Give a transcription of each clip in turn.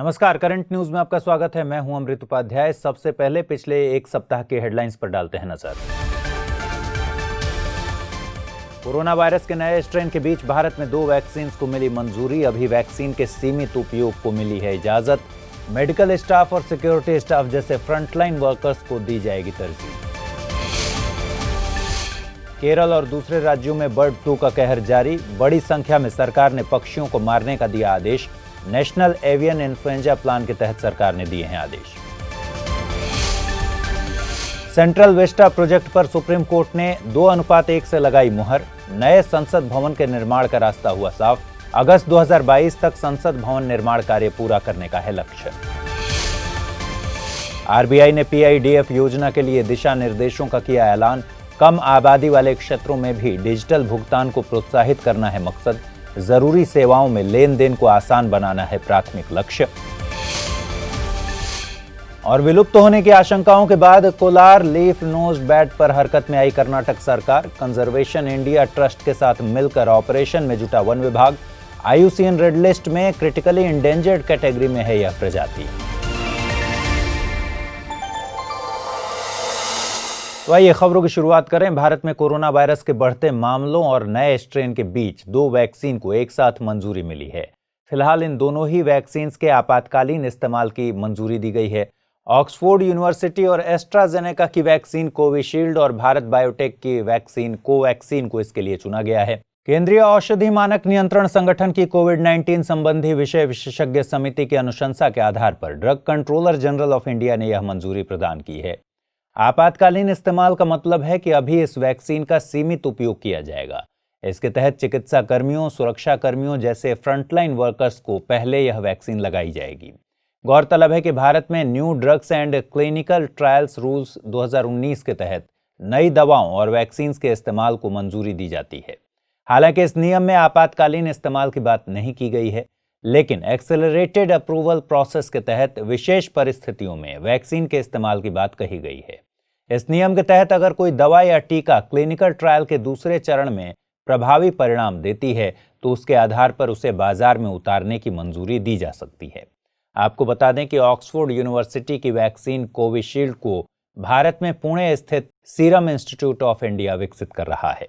नमस्कार, current news में आपका स्वागत है। मैं हूं अमृत उपाध्याय। सबसे पहले पिछले एक सप्ताह के हेडलाइंस पर डालते हैं नजर। कोरोना वायरस के नए स्ट्रेन के बीच भारत में 2 वैक्सीन को मिली मंजूरी। अभी वैक्सीन के सीमित उपयोग को मिली है इजाजत। मेडिकल स्टाफ और सिक्योरिटी स्टाफ जैसे फ्रंटलाइन वर्कर्स को दी जाएगी तरजीह। केरल और दूसरे राज्यों में बर्ड फ्लू का कहर जारी। बड़ी संख्या में सरकार ने पक्षियों को मारने का दिया आदेश। नेशनल एवियन इन्फ्लुएंजा प्लान के तहत सरकार ने दिए हैं आदेश। सेंट्रल वेस्टा प्रोजेक्ट पर सुप्रीम कोर्ट ने 2:1 से लगाई मुहर। नए संसद भवन के निर्माण का रास्ता हुआ साफ। अगस्त 2022 तक संसद भवन निर्माण कार्य पूरा करने का है लक्ष्य। आरबीआई ने पीआईडीएफ योजना के लिए दिशा निर्देशों का किया ऐलान। कम आबादी वाले क्षेत्रों में भी डिजिटल भुगतान को प्रोत्साहित करना है मकसद। जरूरी सेवाओं में लेन देन को आसान बनाना है प्राथमिक लक्ष्य। और विलुप्त होने की आशंकाओं के बाद कोलार लीफ नोज्ड बैट पर हरकत में आई कर्नाटक सरकार। कंजर्वेशन इंडिया ट्रस्ट के साथ मिलकर ऑपरेशन में जुटा वन विभाग। आईयूसीएन रेड लिस्ट में क्रिटिकली इंडेंजर्ड कैटेगरी में है यह प्रजाति। तो आइए खबरों की शुरुआत करें। भारत में कोरोना वायरस के बढ़ते मामलों और नए स्ट्रेन के बीच 2 वैक्सीन को एक साथ मंजूरी मिली है। फिलहाल इन दोनों ही वैक्सीन के आपातकालीन इस्तेमाल की मंजूरी दी गई है। ऑक्सफोर्ड यूनिवर्सिटी और एस्ट्राजेनेका की वैक्सीन कोविशील्ड और भारत बायोटेक की वैक्सीन कोवैक्सीन को इसके लिए चुना गया है। केंद्रीय औषधि मानक नियंत्रण संगठन की कोविड-19 संबंधी विषय विशेषज्ञ समिति की अनुशंसा के आधार पर drug controller general of India ने यह मंजूरी प्रदान की है। आपातकालीन इस्तेमाल का मतलब है कि अभी इस वैक्सीन का सीमित उपयोग किया जाएगा। इसके तहत चिकित्सा कर्मियों, सुरक्षा कर्मियों जैसे फ्रंटलाइन वर्कर्स को पहले यह वैक्सीन लगाई जाएगी। गौरतलब है कि भारत में new drugs and clinical trials rules 2019 के तहत नई दवाओं और वैक्सीन के इस्तेमाल को मंजूरी दी जाती है। हालांकि इस नियम में आपातकालीन इस्तेमाल की बात नहीं की गई है, लेकिन एक्सेलरेटेड अप्रूवल प्रोसेस के तहत विशेष परिस्थितियों में वैक्सीन के इस्तेमाल की बात कही गई है। इस नियम के तहत अगर कोई दवा या टीका क्लिनिकल ट्रायल के दूसरे चरण में प्रभावी परिणाम देती है तो उसके आधार पर उसे बाजार में उतारने की मंजूरी दी जा सकती है। आपको बता दें कि ऑक्सफोर्ड यूनिवर्सिटी की वैक्सीन कोविशील्ड को भारत में पुणे स्थित सीरम इंस्टीट्यूट ऑफ इंडिया विकसित कर रहा है।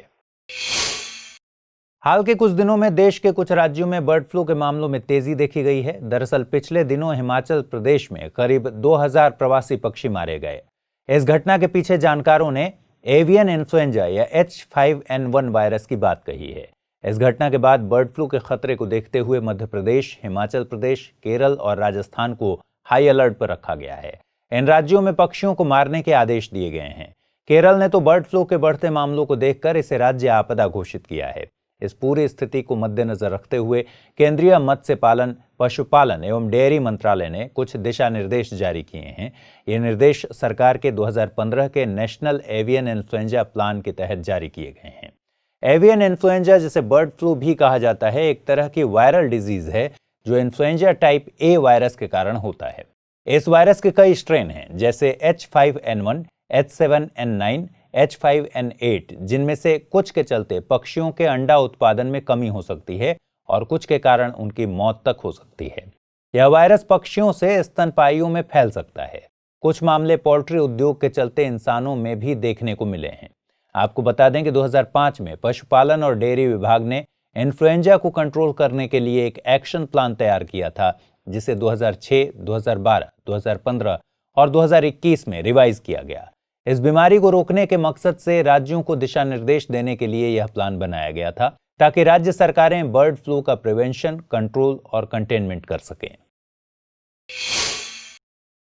हाल के कुछ दिनों में देश के कुछ राज्यों में बर्ड फ्लू के मामलों में तेजी देखी गई है। दरअसल पिछले दिनों हिमाचल प्रदेश में करीब 2000 प्रवासी पक्षी मारे गए। इस घटना के पीछे जानकारों ने एवियन इन्फ्लुएंजा या H5N1 वायरस की बात कही है। इस घटना के बाद बर्ड फ्लू के खतरे को देखते हुए मध्य प्रदेश, हिमाचल प्रदेश, केरल और राजस्थान को हाई अलर्ट पर रखा गया है। इन राज्यों में पक्षियों को मारने के आदेश दिए गए हैं। केरल ने तो बर्ड फ्लू के बढ़ते मामलों को देखकर इसे राज्य आपदा घोषित किया है। इस पूरी स्थिति को मद्देनजर रखते हुए केंद्रीय मत्स्य पालन, पशुपालन एवं डेयरी मंत्रालय ने कुछ दिशा निर्देश जारी किए हैं। ये निर्देश सरकार के 2015 के नेशनल एवियन इन्फ्लुएंजा प्लान के तहत जारी किए गए हैं। एवियन इन्फ्लुएंजा, जिसे बर्ड फ्लू भी कहा जाता है, एक तरह की वायरल डिजीज है जो इन्फ्लुएंजा टाइप ए वायरस के कारण होता है। इस वायरस के कई स्ट्रेन हैं, जैसे H5N1, H7N9, H5N8, जिनमें से कुछ के चलते पक्षियों के अंडा उत्पादन में कमी हो सकती है और कुछ के कारण उनकी मौत तक हो सकती है। यह वायरस पक्षियों से स्तनपायियों में फैल सकता है। कुछ मामले पोल्ट्री उद्योग के चलते इंसानों में भी देखने को मिले हैं। आपको बता दें कि 2005 में पशुपालन और डेयरी विभाग ने इन्फ्लुएंजा को कंट्रोल करने के लिए एक एक्शन प्लान तैयार किया था, जिसे 2006, 2012, 2015 और 2021 में रिवाइज किया गया। इस बीमारी को रोकने के मकसद से राज्यों को दिशा निर्देश देने के लिए यह प्लान बनाया गया था, ताकि राज्य सरकारें बर्ड फ्लू का प्रिवेंशन, कंट्रोल और कंटेनमेंट कर सकें।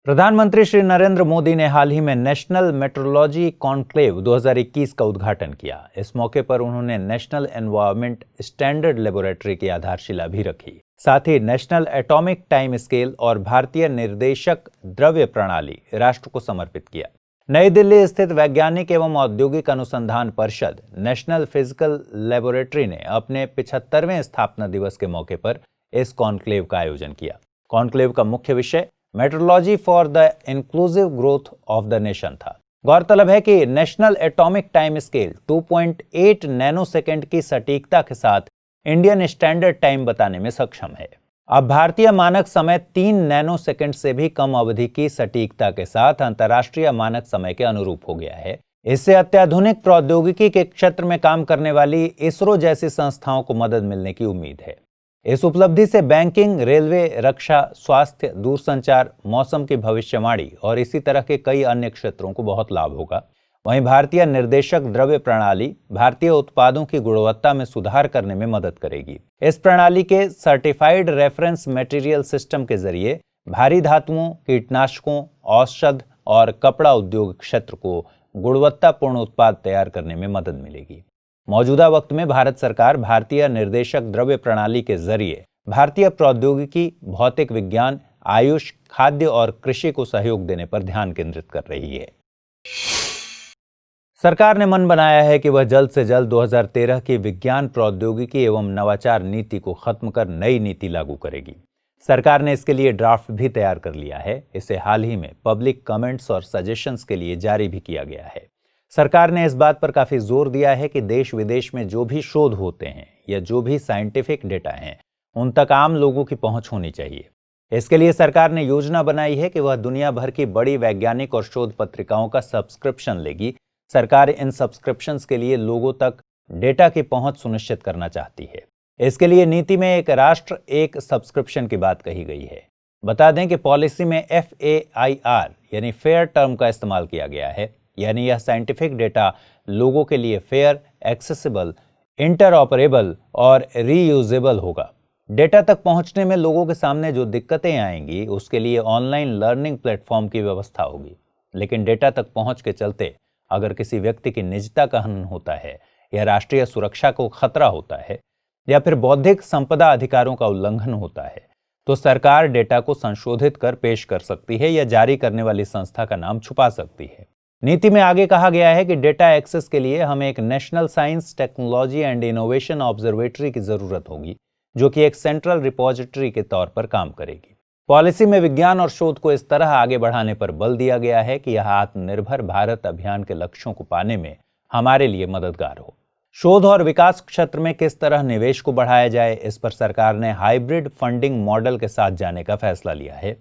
प्रधानमंत्री श्री नरेंद्र मोदी ने हाल ही में नेशनल मेट्रोलॉजी कॉन्क्लेव 2021 का उद्घाटन किया। इस मौके पर उन्होंने नेशनल एनवायरमेंट स्टैंडर्ड लेबोरेटरी की आधारशिला भी रखी। साथ ही नेशनल एटॉमिक टाइम स्केल और भारतीय निर्देशक द्रव्य प्रणाली राष्ट्र को समर्पित किया। नई दिल्ली स्थित वैज्ञानिक एवं औद्योगिक अनुसंधान परिषद नेशनल फिजिकल लेबोरेटरी ने अपने 75वें स्थापना दिवस के मौके पर इस कॉन्क्लेव का आयोजन किया। कॉन्क्लेव का मुख्य विषय metrology for the inclusive growth of the nation था। गौरतलब है कि national atomic time scale 2.8 nanosecond की सटीकता के साथ इंडियन स्टैंडर्ड टाइम बताने में सक्षम है। अब भारतीय मानक समय 3 नैनोसेकंड से भी कम अवधि की सटीकता के साथ अंतर्राष्ट्रीय मानक समय के अनुरूप हो गया है। इससे अत्याधुनिक प्रौद्योगिकी के क्षेत्र में काम करने वाली इसरो जैसी संस्थाओं को मदद मिलने की उम्मीद है। इस उपलब्धि से बैंकिंग, रेलवे, रक्षा, स्वास्थ्य, दूरसंचार, मौसम की भविष्यवाणी और इसी तरह के कई अन्य क्षेत्रों को बहुत लाभ होगा। वहीं भारतीय निर्देशक द्रव्य प्रणाली भारतीय उत्पादों की गुणवत्ता में सुधार करने में मदद करेगी। इस प्रणाली के सर्टिफाइड रेफरेंस मटेरियल सिस्टम के जरिए भारी धातुओं, कीटनाशकों, औषध और कपड़ा उद्योग क्षेत्र को गुणवत्तापूर्ण उत्पाद तैयार करने में मदद मिलेगी। मौजूदा वक्त में भारत सरकार भारतीय निर्देशक द्रव्य प्रणाली के जरिए भारतीय प्रौद्योगिकी, भौतिक विज्ञान, आयुष, खाद्य और कृषि को सहयोग देने पर ध्यान केंद्रित कर रही है। सरकार ने मन बनाया है कि वह जल्द से जल्द 2013 की विज्ञान, प्रौद्योगिकी एवं नवाचार नीति को खत्म कर नई नीति लागू करेगी। सरकार ने इसके लिए ड्राफ्ट भी तैयार कर लिया है। इसे हाल ही में पब्लिक कमेंट्स और सजेशंस के लिए जारी भी किया गया है। सरकार ने इस बात पर काफी जोर दिया है कि देश विदेश में जो भी शोध होते हैं या जो भी साइंटिफिक डेटा हैं, उन तक आम लोगों की पहुंच होनी चाहिए। इसके लिए सरकार ने योजना बनाई है कि वह दुनिया भर की बड़ी वैज्ञानिक और शोध पत्रिकाओं का सब्सक्रिप्शन लेगी। सरकार इन सब्सक्रिप्शंस के लिए लोगों तक डेटा की पहुंच सुनिश्चित करना चाहती है। इसके लिए नीति में एक राष्ट्र एक सब्सक्रिप्शन की बात कही गई है। बता दें कि पॉलिसी में FAIR यानी फेयर टर्म का इस्तेमाल किया गया है, यानी यह साइंटिफिक डेटा लोगों के लिए फेयर, एक्सेसिबल, इंटरऑपरेबल और रीयूजेबल होगा। डेटा तक पहुंचने में लोगों के सामने जो दिक्कतें आएंगी, उसके लिए ऑनलाइन लर्निंग प्लेटफॉर्म की व्यवस्था होगी। लेकिन डेटा तक पहुंच के चलते अगर किसी व्यक्ति की निजता का हनन होता है या राष्ट्रीय सुरक्षा को खतरा होता है या फिर बौद्धिक संपदा अधिकारों का उल्लंघन होता है, तो सरकार डेटा को संशोधित कर पेश कर सकती है या जारी करने वाली संस्था का नाम छुपा सकती है। नीति में आगे कहा गया है कि डेटा एक्सेस के लिए हमें एक national science, technology and innovation observatory की जरूरत होगी, जो कि एक सेंट्रल रिपोजिटरी के तौर पर काम करेगी। पॉलिसी में विज्ञान और शोध को इस तरह आगे बढ़ाने पर बल दिया गया है कि यह आत्मनिर्भर भारत अभियान के लक्ष्यों को पाने में हमारे लिए मददगार हो। शोध और विकास क्षेत्र में किस तरह निवेश को बढ़ाया जाए, इस पर सरकार ने हाइब्रिड फंडिंग मॉडल के साथ जाने का फैसला लिया है।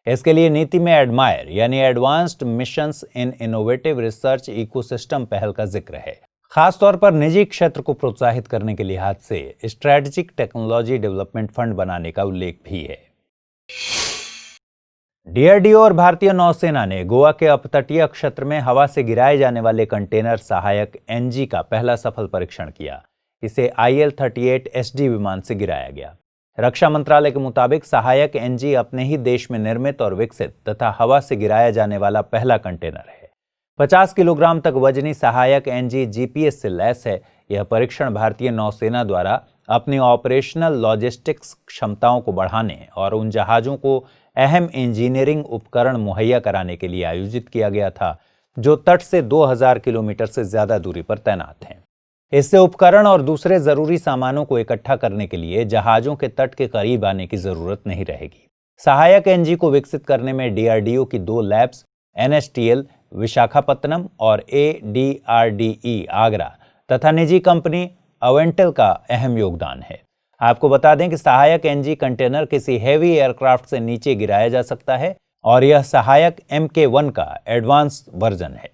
इसके लिए नीति में एडमायर यानी एडवांस्ड मिशंस इन इनोवेटिव रिसर्च इकोसिस्टम पहल का जिक्र है। खासतौर पर निजी क्षेत्र को प्रोत्साहित करने के लिहाज से स्ट्रेटेजिक टेक्नोलॉजी डेवलपमेंट फंड बनाने का उल्लेख भी है। DRDO और भारतीय नौसेना ने गोवा के अपतटीय क्षेत्र में हवा से गिराए जाने वाले कंटेनर सहायक NG का पहला सफल परीक्षण किया। इसे IL-38 SD विमान से गिराया गया। रक्षा मंत्रालय के मुताबिक सहायक NG अपने ही देश में निर्मित और विकसित तथा हवा से गिराया जाने वाला पहला कंटेनर है। 50 किलोग्राम तक वजनी सहायक NG GPS से लैस है। यह परीक्षण भारतीय नौसेना द्वारा अपनी ऑपरेशनल लॉजिस्टिक्स क्षमताओं को बढ़ाने और उन जहाजों को अहम इंजीनियरिंग उपकरण मुहैया कराने के लिए आयोजित किया गया था, जो तट से 2000 किलोमीटर से ज्यादा दूरी पर तैनात हैं। इससे उपकरण और दूसरे जरूरी सामानों को इकट्ठा करने के लिए जहाजों के तट के करीब आने की जरूरत नहीं रहेगी। सहायक NG को विकसित करने में DRDO की 2 लैब्स NSTL विशाखापत्तनम और ADRDE आगरा तथा निजी कंपनी अवेंटल का अहम योगदान है। आपको बता दें कि सहायक NG कंटेनर किसी हेवी एयरक्राफ्ट से नीचे गिराया जा सकता है और यह सहायक MK-1 का एडवांस वर्जन है।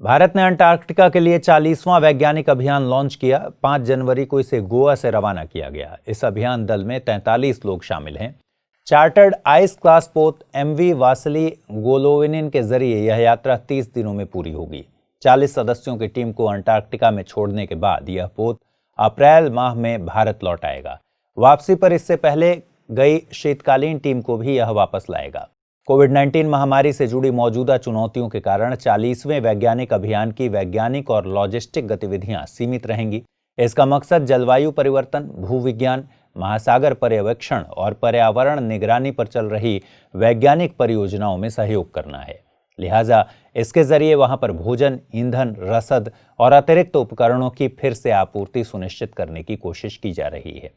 भारत ने अंटार्कटिका के लिए 40वां वैज्ञानिक अभियान लॉन्च किया। 5 जनवरी को इसे गोवा से रवाना किया गया। इस अभियान दल में 43 लोग शामिल हैं। चार्टर्ड आइस क्लास पोत MV वासिली गोलोविनिन के जरिए यह यात्रा 30 दिनों में पूरी होगी। 40 सदस्यों की टीम को अंटार्कटिका में छोड़ने के बाद यह पोत अप्रैल माह में भारत लौट आएगा। वापसी पर इससे पहले गई शीतकालीन टीम को भी यह वापस लाएगा। कोविड-19 महामारी से जुड़ी मौजूदा चुनौतियों के कारण 40वें वैज्ञानिक अभियान की वैज्ञानिक और लॉजिस्टिक गतिविधियां सीमित रहेंगी। इसका मकसद जलवायु परिवर्तन, भूविज्ञान, महासागर पर्यवेक्षण और पर्यावरण निगरानी पर चल रही वैज्ञानिक परियोजनाओं में सहयोग करना है। लिहाजा इसके जरिए वहां पर भोजन, ईंधन, रसद और अतिरिक्त उपकरणों की फिर से आपूर्ति सुनिश्चित करने की कोशिश की जा रही है।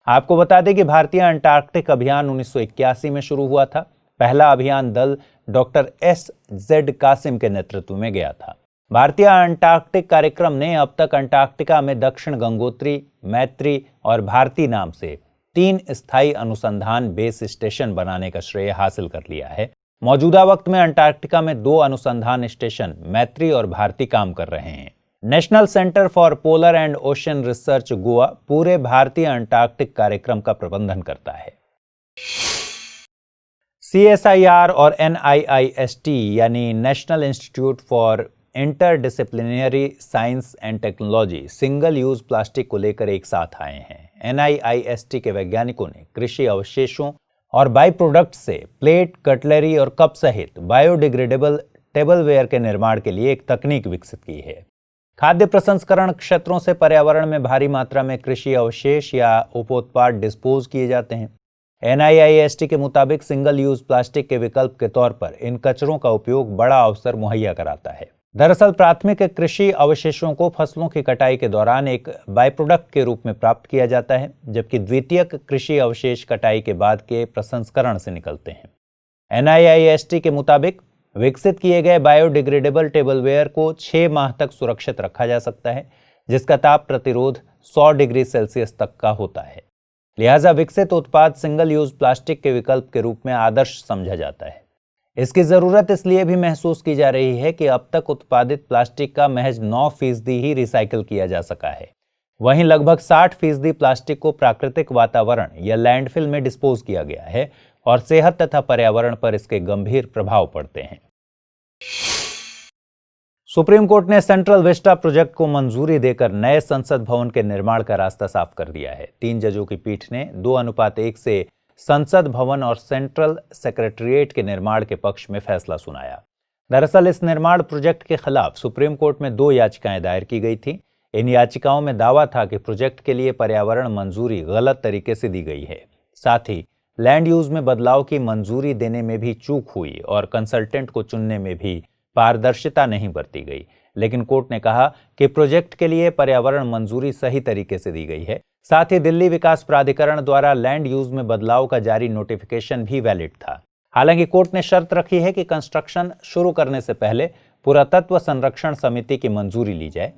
आपको बता दें कि भारतीय अंटार्कटिक अभियान 1981 में शुरू हुआ था। पहला अभियान दल डॉक्टर SZ कासिम के नेतृत्व में गया था। भारतीय अंटार्कटिक कार्यक्रम ने अब तक अंटार्कटिका में दक्षिण गंगोत्री, मैत्री और भारती नाम से 3 स्थायी अनुसंधान बेस स्टेशन बनाने का श्रेय हासिल कर लिया है। मौजूदा वक्त में अंटार्कटिका में 2 अनुसंधान स्टेशन मैत्री और भारती काम कर रहे हैं। National centre for polar and ocean research Goa पूरे भारतीय अंटार्कटिक कार्यक्रम का प्रबंधन करता है। CSIR और NIIST यानी national institute for interdisciplinary science and technology single use plastic को लेकर एक साथ आए हैं। NIIST के वैज्ञानिकों ने कृषि अवशेषों और बाई प्रोडक्ट से प्लेट, कटलरी और कप सहित बायोडिग्रेडेबल टेबलवेयर के निर्माण के लिए एक तकनीक विकसित की है। खाद्य प्रसंस्करण क्षेत्रों से पर्यावरण में भारी मात्रा में कृषि अवशेष या उपोत्पाद डिस्पोज किए जाते हैं। NIIST के मुताबिक सिंगल यूज प्लास्टिक के विकल्प के तौर पर इन कचरों का उपयोग बड़ा अवसर मुहैया कराता है। दरअसल प्राथमिक कृषि अवशेषों को फसलों की कटाई के दौरान एक बाय प्रोडक्ट के रूप में प्राप्त किया जाता है, जबकि द्वितीयक कृषि अवशेष कटाई के बाद के प्रसंस्करण से निकलते हैं। NIIST के मुताबिक विकसित किए गए बायोडिग्रेडेबल टेबलवेयर को 6 माह तक सुरक्षित रखा जा सकता है, जिसका ताप प्रतिरोध 100 डिग्री सेल्सियस तक का होता है। लिहाजा विकसित उत्पाद सिंगल यूज प्लास्टिक के विकल्प के रूप में आदर्श समझा जाता है। इसकी जरूरत इसलिए भी महसूस की जा रही है कि अब तक उत्पादित प्लास्टिक का महज 9% ही रिसाइकिल किया जा सका है। वहीं लगभग 60% प्लास्टिक को प्राकृतिक वातावरण या लैंडफिल में डिस्पोज किया गया है और सेहत तथा पर्यावरण पर इसके गंभीर प्रभाव पड़ते हैं। सुप्रीम कोर्ट ने सेंट्रल विस्टा प्रोजेक्ट को मंजूरी देकर नए संसद भवन के निर्माण का रास्ता साफ कर दिया है। 3 जजों की पीठ ने 2:1 से संसद भवन और सेंट्रल सेक्रेटेरिएट के निर्माण के पक्ष में फैसला सुनाया। दरअसल इस निर्माण प्रोजेक्ट के खिलाफ सुप्रीम कोर्ट में 2 याचिकाएं दायर की गई थी। इन याचिकाओं में दावा था कि प्रोजेक्ट के लिए पर्यावरण मंजूरी गलत तरीके से दी गई है। साथ ही लैंड यूज में बदलाव की मंजूरी देने में भी चूक हुई और कंसल्टेंट को चुनने में भी पारदर्शिता नहीं बरती गई। लेकिन कोर्ट ने कहा कि प्रोजेक्ट के लिए पर्यावरण मंजूरी सही तरीके से दी गई है। साथ ही दिल्ली विकास प्राधिकरण द्वारा लैंड यूज में बदलाव का जारी नोटिफिकेशन भी वैलिड था। हालांकि कोर्ट ने शर्त रखी है कि कंस्ट्रक्शन शुरू करने से पहले पुरातत्व संरक्षण समिति की मंजूरी ली जाए।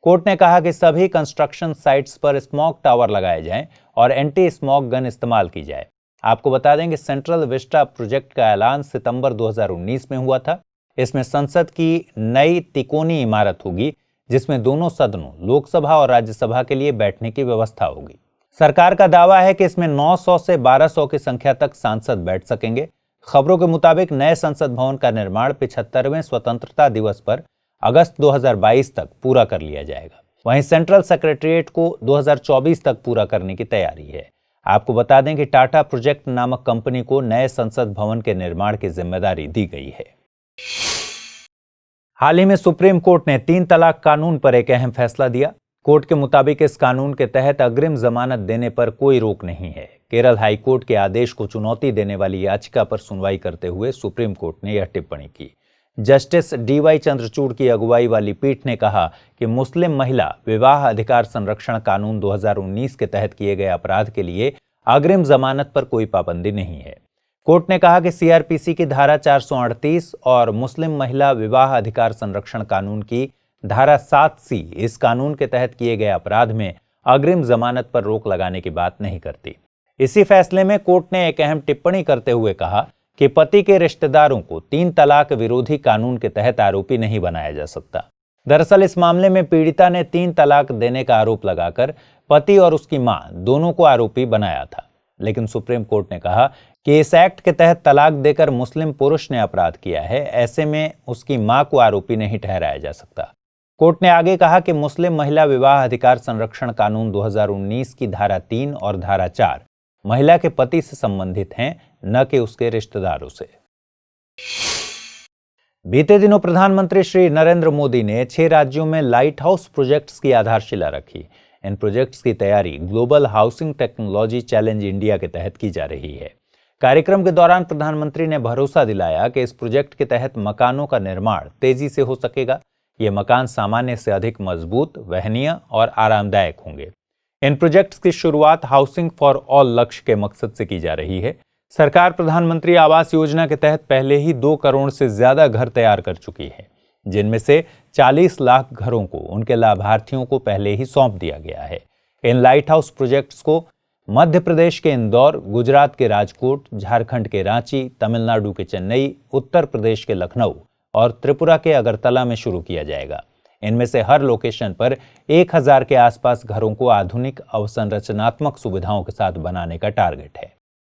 कोर्ट ने कहा कि सभी कंस्ट्रक्शन साइट्स पर स्मॉग टावर लगाए जाएं और एंटी स्मॉग गन इस्तेमाल की जाए। आपको बता दें कि सेंट्रल विस्टा प्रोजेक्ट का ऐलान सितंबर 2019 में हुआ था। इसमें संसद की नई तिकोनी इमारत होगी, जिसमें दोनों सदनों लोकसभा और राज्यसभा के लिए बैठने की व्यवस्था होगी। सरकार का दावा है कि इसमें 900 से 1200 की संख्या तक सांसद बैठ सकेंगे। खबरों के मुताबिक नए संसद भवन का निर्माण 75वें स्वतंत्रता दिवस पर अगस्त 2022 तक पूरा कर लिया जाएगा। वहीं सेंट्रल सेक्रेटेरिएट को 2024 तक पूरा करने की तैयारी है। आपको बता दें कि टाटा प्रोजेक्ट नामक कंपनी को नए संसद भवन के निर्माण की जिम्मेदारी दी गई है। हाल ही में सुप्रीम कोर्ट ने 3 तलाक कानून पर एक अहम फैसला दिया। कोर्ट के मुताबिक इस कानून के तहत अग्रिम जमानत देने पर कोई रोक नहीं है। केरल हाई कोर्ट के आदेश को चुनौती देने वाली याचिका पर सुनवाई करते हुए सुप्रीम कोर्ट ने यह टिप्पणी की। जस्टिस DY चंद्रचूड़ की अगुवाई वाली पीठ ने कहा कि मुस्लिम महिला विवाह अधिकार संरक्षण कानून 2019 के तहत किए गए अपराध के लिए अग्रिम जमानत पर कोई पाबंदी नहीं है। कोर्ट ने कहा कि CRPC की धारा 438 और मुस्लिम महिला विवाह अधिकार संरक्षण कानून की धारा 7C इस कानून के तहत किए गए अपराध में अग्रिम जमानत पर रोक लगाने की बात नहीं करती। इसी फैसले में कोर्ट ने एक अहम टिप्पणी करते हुए कहा कि पति के रिश्तेदारों को 3 तलाक विरोधी कानून के तहत आरोपी नहीं बनाया जा सकता। दरअसल इस मामले में पीड़िता ने 3 तलाक देने का आरोप लगाकर पति और उसकी मां दोनों को आरोपी बनाया था। लेकिन सुप्रीम कोर्ट ने कहा कि इस एक्ट के तहत तलाक देकर मुस्लिम पुरुष ने अपराध किया है, ऐसे में उसकी मां को आरोपी नहीं ठहराया जा सकता। कोर्ट ने आगे कहा कि मुस्लिम महिला विवाह अधिकार संरक्षण कानून 2019 की धारा 3 और धारा 4 महिला के पति से संबंधित हैं, न कि उसके रिश्तेदारों से। बीते दिनों प्रधानमंत्री श्री नरेंद्र मोदी ने 6 राज्यों में लाइट हाउस प्रोजेक्ट्स की आधारशिला रखी। इन प्रोजेक्ट्स की तैयारी global housing technology challenge India के तहत की जा रही है। कार्यक्रम के दौरान प्रधानमंत्री ने भरोसा दिलाया कि इस प्रोजेक्ट के तहत मकानों का निर्माण तेजी से हो सकेगा। ये मकान सामान्य से अधिक मजबूत, वहनीय और आरामदायक होंगे। इन प्रोजेक्ट्स की शुरुआत हाउसिंग फॉर ऑल लक्ष्य के मकसद से की जा रही है। सरकार प्रधानमंत्री आवास योजना के तहत पहले ही 2 करोड़ से ज्यादा घर तैयार कर चुकी है, जिनमें से 40 लाख घरों को उनके लाभार्थियों को पहले ही सौंप दिया गया है। इन लाइट हाउस प्रोजेक्ट्स को मध्य प्रदेश के इंदौर, गुजरात के राजकोट, झारखंड के रांची, तमिलनाडु के चेन्नई, उत्तर प्रदेश के लखनऊ और त्रिपुरा के अगरतला में शुरू किया जाएगा। इनमें से हर लोकेशन पर 1000 के आसपास घरों को आधुनिक अवसंरचनात्मक सुविधाओं के साथ बनाने का टारगेट है।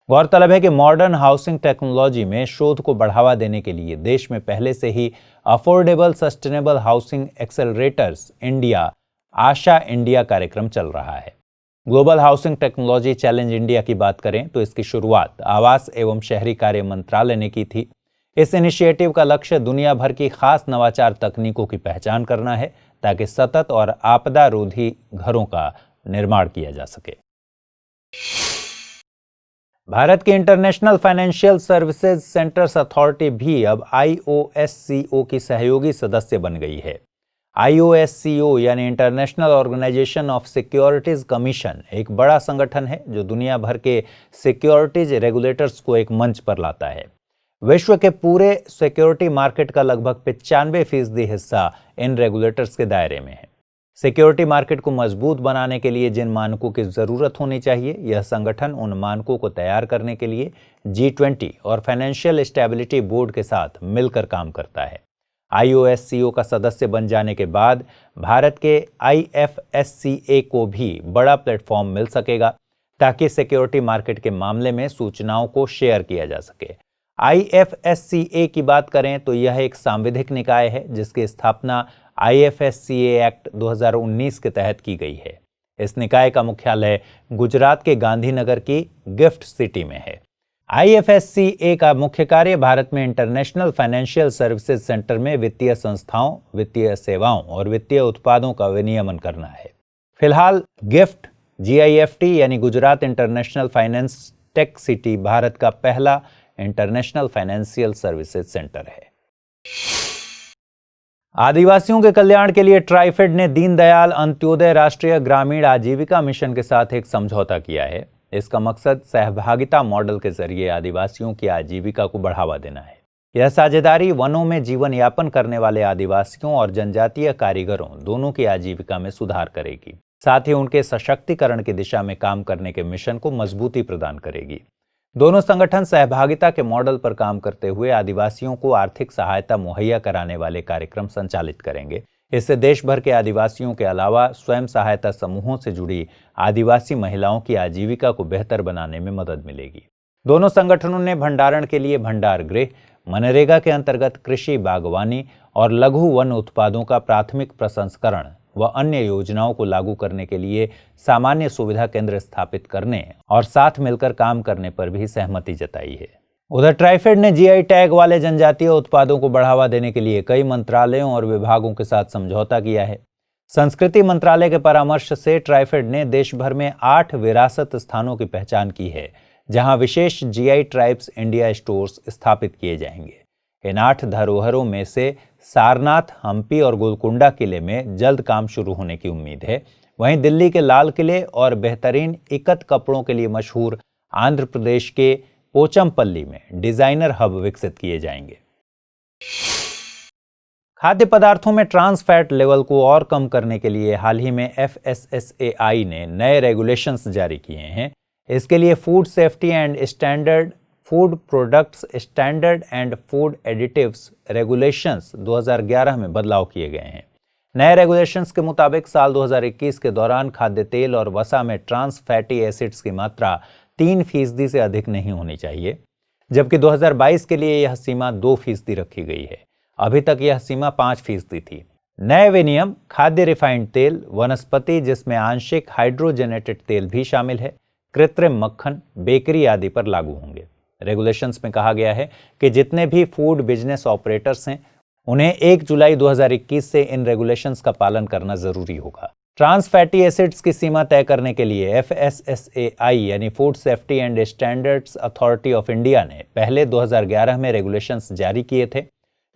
गौरतलब है कि मॉडर्न हाउसिंग टेक्नोलॉजी में शोध को बढ़ावा देने के लिए देश में पहले से ही affordable sustainable housing accelerators India Asha India कार्यक्रम चल रहा है। Global housing technology challenge India की बात करें तो इसकी शुरुआत आवास एवं शहरी कार्य मंत्रालय ने की थी। इस इनिशिएटिव का लक्ष्य दुनिया भर की खास नवाचार तकनीकों की पहचान करना है ताकि सतत और आपदा रोधी घरों का निर्माण किया जा सके। भारत की international financial services centres authority भी अब IOSCO की सहयोगी सदस्य बन गई है। IOSCO यानी international organization of securities commission एक बड़ा संगठन है जो दुनिया भर के सिक्योरिटीज रेगुलेटर्स को एक मंच पर लाता है। विश्व के पूरे सिक्योरिटी मार्केट का लगभग 95% हिस्सा इन रेगुलेटर्स के दायरे में है। सिक्योरिटी मार्केट को मजबूत बनाने के लिए जिन मानकों की जरूरत होनी चाहिए, यह संगठन उन मानकों को तैयार करने के लिए G20 और फाइनेंशियल स्टेबिलिटी बोर्ड के साथ मिलकर काम करता है। IOSCO का सदस्य बन जाने के बाद भारत के IFSCA को भी बड़ा प्लेटफॉर्म मिल सकेगा ताकि सिक्योरिटी मार्केट के मामले में सूचनाओं को शेयर किया जा सके। IFSCA की बात करें तो यह एक सांविधिक निकाय है जिसकी स्थापना IFSCA एक्ट 2019 के तहत की गई है। इस निकाय का मुख्यालय गुजरात के गांधीनगर की गिफ्ट सिटी में है। IFSCA का मुख्य कार्य भारत में इंटरनेशनल फाइनेंशियल सर्विसेज सेंटर में वित्तीय संस्थाओं, वित्तीय सेवाओं और वित्तीय उत्पादों का विनियमन करना है। फिलहाल गिफ्ट GIFT यानी Gujarat international finance tech city Bharat का पहला इंटरनेशनल फाइनेंशियल सर्विसेज सेंटर है। आदिवासियों के कल्याण के लिए ट्राइफेड ने दीनदयाल अंत्योदय राष्ट्रीय ग्रामीण आजीविका मिशन के साथ एक समझौता किया है। इसका मकसद सहभागिता मॉडल के जरिए आदिवासियों की आजीविका को बढ़ावा देना है। यह साझेदारी वनों में जीवन यापन करने वाले आदिवासियों और जनजातीय कारीगरों दोनों की आजीविका में सुधार करेगी, साथ ही उनके सशक्तिकरण की दिशा में काम करने के मिशन को मजबूती प्रदान करेगी। दोनों संगठन सहभागिता के मॉडल पर काम करते हुए आदिवासियों को आर्थिक सहायता मुहैया कराने वाले कार्यक्रम संचालित करेंगे। इससे देश भर के आदिवासियों के अलावा स्वयं सहायता समूहों से जुड़ी आदिवासी महिलाओं की आजीविका को बेहतर बनाने में मदद मिलेगी। दोनों संगठनों ने भंडारण के लिए भंडार गृह, मनरेगा के अंतर्गत कृषि, बागवानी और लघु वन उत्पादों का प्राथमिक प्रसंस्करण व अन्य योजनाओं को लागू करने के लिए सामान्य सुविधा केंद्र स्थापित करने और साथ मिलकर काम करने पर भी सहमति जताई है। उधर ट्राइफेड ने GI टैग वाले जनजातीय उत्पादों को बढ़ावा देने के लिए कई मंत्रालयों और विभागों के साथ समझौता किया है। संस्कृति मंत्रालय के परामर्श से ट्राइफेड ने देश भर में 8 विरासत स्थानों की पहचान की है जहां विशेष GI ट्राइब्स इंडिया स्टोर्स स्थापित किए जाएंगे। इन 8 धरोहरों में से सारनाथ, हम्पी और गोलकुंडा किले में जल्द काम शुरू होने की उम्मीद है। वहीं दिल्ली के लाल किले और बेहतरीन इकत कपड़ों के लिए मशहूर आंध्र प्रदेश के पोचमपल्ली में डिजाइनर हब विकसित किए जाएंगे। खाद्य पदार्थों में ट्रांस फैट लेवल को और कम करने के लिए हाल ही में FSSAI ने नए रेगुलेशंस जारी किए हैं। इसके लिए food safety and standard, food products standard and food additives regulations 2011 में बदलाव किए गए हैं। नए रेगुलेशंस के मुताबिक साल 2021 के दौरान खाद्य तेल और वसा में ट्रांस फैटी एसिड्स की मात्रा 3% से अधिक नहीं होनी चाहिए, जबकि 2022 के लिए यह सीमा 2% रखी गई है। अभी तक यह सीमा 5% थी। नए विनियम खाद्य रिफाइंड तेल, वनस्पति जिसमें आंशिक हाइड्रोजनेटेड तेल भी शामिल है, कृत्रिम मक्खन, बेकरी आदि पर लागू होंगे। रेगुलेशंस में कहा गया है कि जितने भी फूड बिजनेस ऑपरेटर्स हैं उन्हें 1 जुलाई 2021 से इन रेगुलेशंस का पालन करना जरूरी होगा। ट्रांस फैटी एसिड्स की सीमा तय करने के लिए FSSAI यानी food safety and standards authority of India ने पहले 2011 में रेगुलेशंस जारी किए थे,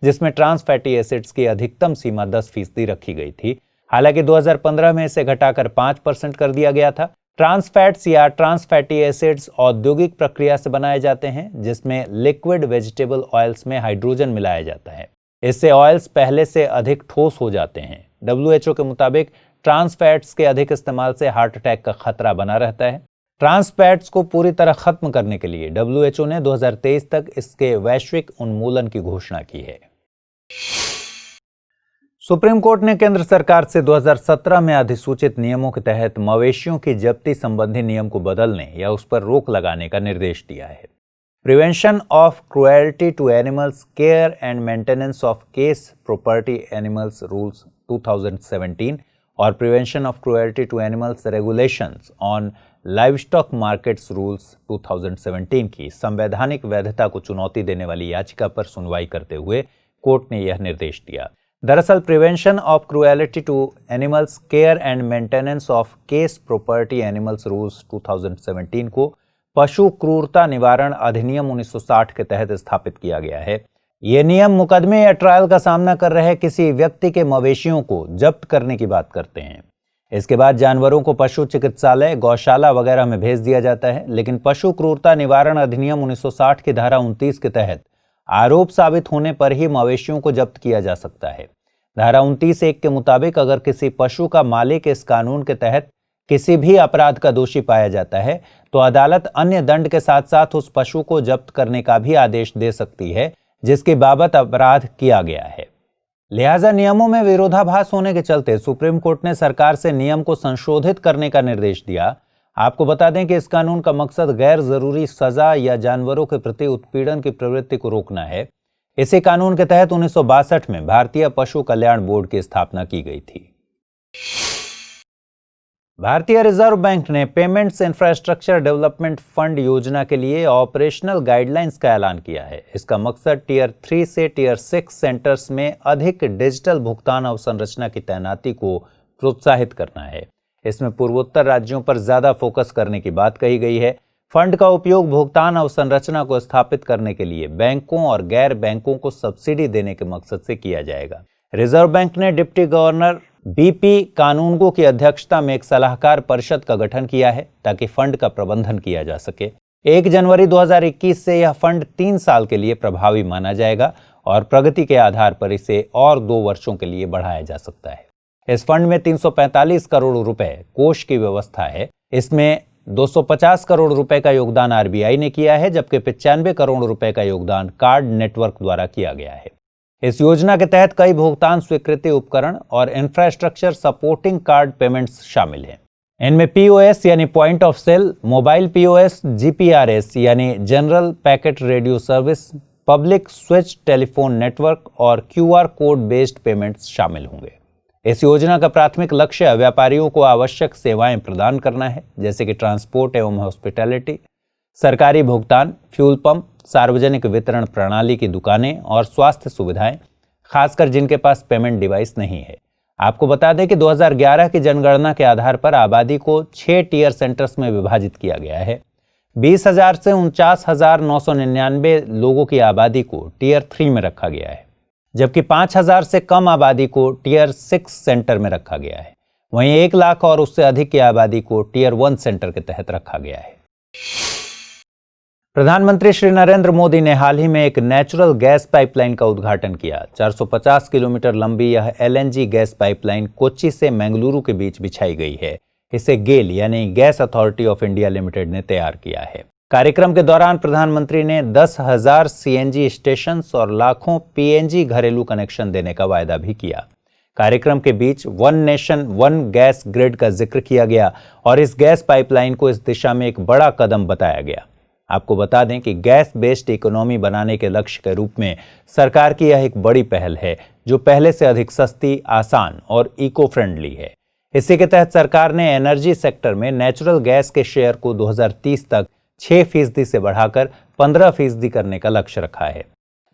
जिसमें ट्रांस फैटी एसिड्स की अधिकतम सीमा 10% रखी गई थी। हालांकि 2015 में इसे घटाकर 5% कर दिया गया था। ट्रांस फैट्स या ट्रांस फैटी एसिड्स औद्योगिक प्रक्रिया से बनाए जाते हैं जिसमें लिक्विड वेजिटेबल ऑयल्स में हाइड्रोजन मिलाया जाता है। इससे ऑयल्स पहले से अधिक ठोस हो जाते हैं। WHO के मुताबिक ट्रांस फैट्स के अधिक इस्तेमाल से हार्ट अटैक का खतरा बना रहता है। ट्रांस फैट्स को पूरी तरह खत्म करने के लिए WHO ने 2023 तक इसके वैश्विक उन्मूलन की घोषणा की है। सुप्रीम कोर्ट ने केंद्र सरकार से 2017 में अधिसूचित नियमों के तहत मवेशियों की जब्ती संबंधी नियम को बदलने या उस पर रोक लगाने का निर्देश दिया है। Prevention of cruelty to animals, care and maintenance of case property animals rules 2017 और prevention of cruelty to animals regulations on livestock markets rules 2017 की संवैधानिक वैधता को चुनौती देने वाली याचिका पर सुनवाई करते हुए कोर्ट ने यह निर्देश दिया। दरअसल prevention of cruelty to animals, care and maintenance of case property animals rules 2017 को पशु क्रूरता निवारण अधिनियम 1960 के तहत स्थापित किया गया है। ये नियम मुकदमे या ट्रायल का सामना कर रहे किसी व्यक्ति के मवेशियों को जब्त करने की बात करते हैं। इसके बाद जानवरों को पशु चिकित्सालय, गौशाला वगैरह में भेज दिया जाता है, लेकिन पशु क्रूरता निवारण अधिनियम 1960 की धारा 29 के तहत आरोप साबित होने पर ही मवेशियों को जब्त किया जा सकता है। धारा 29(1) के मुताबिक अगर किसी पशु का मालिक इस कानून के तहत किसी भी अपराध का दोषी पाया जाता है तो अदालत अन्य दंड के साथ साथ उस पशु को जब्त करने का भी आदेश दे सकती है जिसकी बाबत अपराध किया गया है। लिहाजा नियमों में विरोधाभास होने के चलते सुप्रीम कोर्ट ने सरकार से नियम को संशोधित करने का निर्देश दिया। आपको बता दें कि इस कानून का मकसद गैर जरूरी सजा या जानवरों के प्रति उत्पीड़न की प्रवृत्ति को रोकना है। इसी कानून के तहत 1962 में भारतीय पशु कल्याण बोर्ड की स्थापना की गई थी। भारतीय रिजर्व बैंक ने पेमेंट्स इंफ्रास्ट्रक्चर डेवलपमेंट फंड योजना के लिए ऑपरेशनल गाइडलाइंस का ऐलान किया है। इसका मकसद टियर 3 से टियर 6 सेंटर्स में अधिक डिजिटल भुगतान अवसंरचना की तैनाती को प्रोत्साहित करना है। इसमें पूर्वोत्तर राज्यों पर ज्यादा फोकस करने की बात कही गई है। फंड का उपयोग भुगतान अवसंरचना को स्थापित करने के लिए बैंकों और गैर बैंकों को सब्सिडी देने के मकसद से किया जाएगा। रिजर्व बैंक ने डिप्टी गवर्नर बीपी कानूनगो की अध्यक्षता में एक सलाहकार परिषद का गठन किया है ताकि फंड का प्रबंधन किया जा सके। 1 जनवरी 2021 से यह फंड 3 साल के लिए प्रभावी माना जाएगा और प्रगति के आधार पर इसे और 2 वर्षों के लिए बढ़ाया जा सकता है। इस फंड में 345 करोड़ रुपए कोष की व्यवस्था है। इसमें 250 करोड़ रुपए का योगदान आरबीआई ने किया है, जबकि 95 करोड़ रुपए का योगदान कार्ड नेटवर्क द्वारा किया गया है। इस योजना के तहत कई भुगतान स्वीकृति उपकरण और इंफ्रास्ट्रक्चर सपोर्टिंग कार्ड पेमेंट्स शामिल हैं। इनमें पीओएस यानी point of sale, mobile POS, GPRS यानी general packet radio service, public switch telephone network और क्यूआर कोड बेस्ड पेमेंट्स शामिल होंगे। इस योजना का प्राथमिक लक्ष्य व्यापारियों को आवश्यक सेवाएं प्रदान करना है, जैसे कि ट्रांसपोर्ट एवं हॉस्पिटैलिटी, सरकारी भुगतान, फ्यूल पंप, सार्वजनिक वितरण प्रणाली की दुकानें और स्वास्थ्य सुविधाएं, खासकर जिनके पास पेमेंट डिवाइस नहीं है। आपको बता दें कि 2011 की जनगणना के आधार पर आबादी को 6 टियर सेंटर्स में विभाजित किया गया है। 20,000 से 49,999 लोगों की आबादी को टियर 3 में रखा गया है, जबकि 5,000 से कम आबादी को टियर 6 सेंटर में रखा गया है। वहीं 1 लाख और उससे अधिक की आबादी को टियर 1 सेंटर के तहत रखा गया है। प्रधानमंत्री श्री नरेंद्र मोदी ने हाल ही में एक नेचुरल गैस पाइपलाइन का उद्घाटन किया। 450 किलोमीटर लंबी यह एलएनजी गैस पाइपलाइन कोच्चि से मंगलुरु के बीच बिछाई गई है। इसे गेल यानी gas authority of India limited ने तैयार किया है। कार्यक्रम के दौरान प्रधानमंत्री ने 10,000 सीएनजी स्टेशन और लाखों पीएनजी घरेलू कनेक्शन देने का वायदा भी किया। कार्यक्रम के बीच one nation one gas grid का जिक्र किया गया और इस गैस पाइपलाइन को इस दिशा में एक बड़ा कदम बताया गया। आपको बता दें कि गैस बेस्ड इकोनॉमी बनाने के लक्ष्य के रूप में सरकार की यह एक बड़ी पहल है जो पहले से अधिक सस्ती, आसान और इको फ्रेंडली है। इसी के तहत सरकार ने एनर्जी सेक्टर में नेचुरल गैस के शेयर को 2030 तक 6% से बढ़ाकर 15% करने का लक्ष्य रखा है।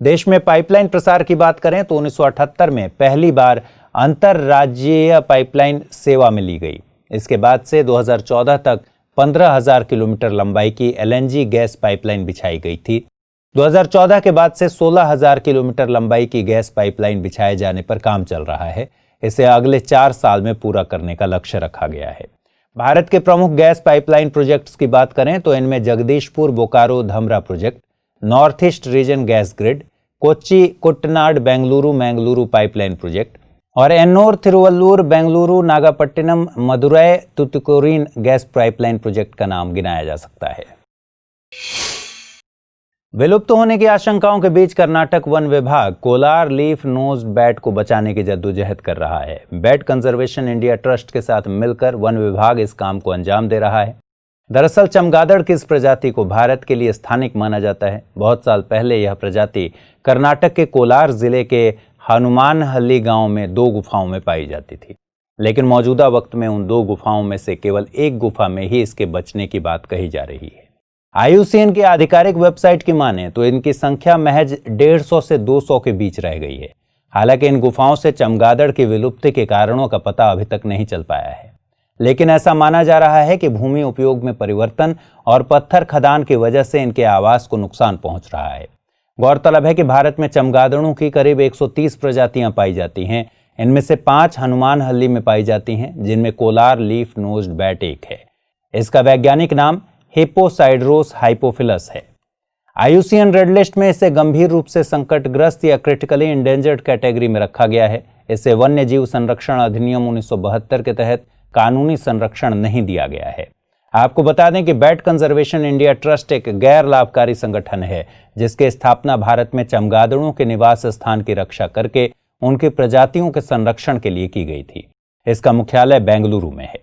देश में पाइपलाइन प्रसार की बात करें तो 1978 में पहली बार अंतरराज्यीय पाइपलाइन सेवा में ली गई। इसके बाद से 2014 तक 15,000 किलोमीटर लंबाई की एलएनजी गैस पाइपलाइन बिछाई गई थी। 2014 के बाद से 16,000 किलोमीटर लंबाई की गैस पाइपलाइन बिछाए जाने पर काम चल रहा है। इसे अगले 4 साल में पूरा करने का लक्ष्य रखा गया है। भारत के प्रमुख गैस पाइपलाइन प्रोजेक्ट्स की बात करें तो इनमें Jagdishpur Bokaro Dhamra project, north east region gas grid, Kochi Kuttanad Bengaluru Mangaluru pipeline project और Ennore, Tiruvallur, Bengaluru, Nagapattinam, Madurai, Thoothukudi gas pipeline project का नाम गिनाया जा सकता है। विलुप्त होने की आशंकाओं के बीच कर्नाटक वन विभाग कोलार लीफ नोज्ड बैट को बचाने की जद्दोजहद कर रहा है। बैट कंजर्वेशन इंडिया ट्रस्ट के साथ मिलकर वन विभाग इस काम को अंजाम दे रहा है। दरअसल चमगादड़ की इस प्रजाति को भारत के लिए स्थानिक माना जाता है। बहुत साल पहले यह प्रजाति कर्नाटक के कोलार जिले के हनुमानहल्ली गांव में 2 गुफाओं में पाई जाती थी, लेकिन मौजूदा वक्त में उन 2 गुफाओं में से केवल एक गुफा में ही इसके बचने की बात कही जा रही है। IUCN की आधिकारिक वेबसाइट की माने तो इनकी संख्या महज 150 से 200 के बीच रह गई है। हालांकि इन गुफाओं से चमगादड़ की विलुप्ति के कारणों का पता अभी तक नहीं चल पाया है, लेकिन ऐसा माना जा रहा है कि भूमि उपयोग में परिवर्तन और पत्थर खदान की वजह से इनके आवास को नुकसान पहुंच रहा है। गौरतलब है कि भारत में चमगादड़ों की करीब 130 प्रजातियां पाई जाती हैं। इनमें से 5 हनुमानहल्ली में पाई जाती हैं, जिनमें कोलार लीफ नोज्ड बैट एक है। इसका वैज्ञानिक नाम हिप्पोसाइड्रोस हाइपोफिलस है। IUCN रेड लिस्ट में इसे गंभीर रूप से संकटग्रस्त या क्रिटिकली इंडेंजर्ड कैटेगरी में रखा गया है। इसे वन्य जीव संरक्षण अधिनियम 1972 के तहत कानूनी संरक्षण नहीं दिया गया है। आपको बता दें कि बैट कंजर्वेशन इंडिया ट्रस्ट एक गैर लाभकारी संगठन है, जिसकी स्थापना भारत में चमगादड़ों के निवास स्थान की रक्षा करके उनकी प्रजातियों के संरक्षण के लिए की गई थी। इसका मुख्यालय बेंगलुरु में है।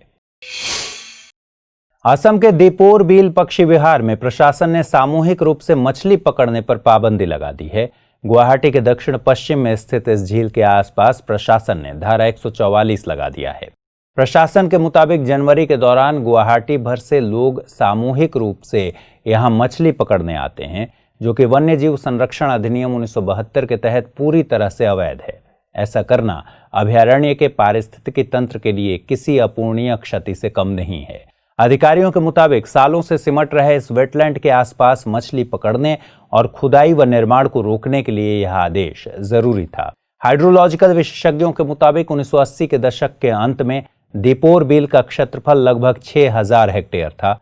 असम के दीपोर बील पक्षी विहार में प्रशासन ने सामूहिक रूप से मछली पकड़ने पर पाबंदी लगा दी है। गुवाहाटी के दक्षिण पश्चिम में स्थित इस झील के आसपास प्रशासन ने धारा 144 लगा दिया है। प्रशासन के मुताबिक जनवरी के दौरान गुवाहाटी भर से लोग सामूहिक रूप से यहां मछली पकड़ने आते हैं, जो कि वन्य जीव संरक्षण अधिनियम 1972 के तहत पूरी तरह से अवैध है। ऐसा करना अभयारण्य के पारिस्थितिकी तंत्र के लिए किसी अपूरणीय क्षति से कम नहीं है। अधिकारियों के मुताबिक सालों से सिमट रहे इस वेटलैंड के आसपास मछली पकड़ने और खुदाई व निर्माण को रोकने के लिए यह आदेश जरूरी था। हाइड्रोलॉजिकल विशेषज्ञों के मुताबिक 1980 के दशक के अंत में दीपोर बील का क्षेत्रफल लगभग 6000 हेक्टेयर था।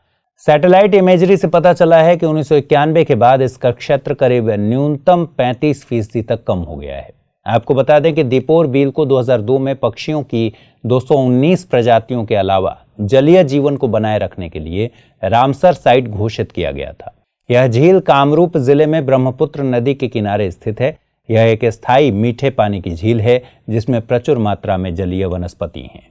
सैटेलाइट इमेजरी से पता चला है कि 1991 के बाद इसका क्षेत्र करीब न्यूनतम 35% तक कम हो गया है। आपको बता दें कि दीपोर बील को 2002 में पक्षियों की 219 प्रजातियों के अलावा जलीय जीवन को बनाए रखने के लिए रामसर साइट घोषित किया गया था। यह झील कामरूप जिले में ब्रह्मपुत्र नदी के किनारे स्थित है। यह एक स्थायी मीठे पानी की झील है, जिसमें प्रचुर मात्रा में जलीय वनस्पति हैं।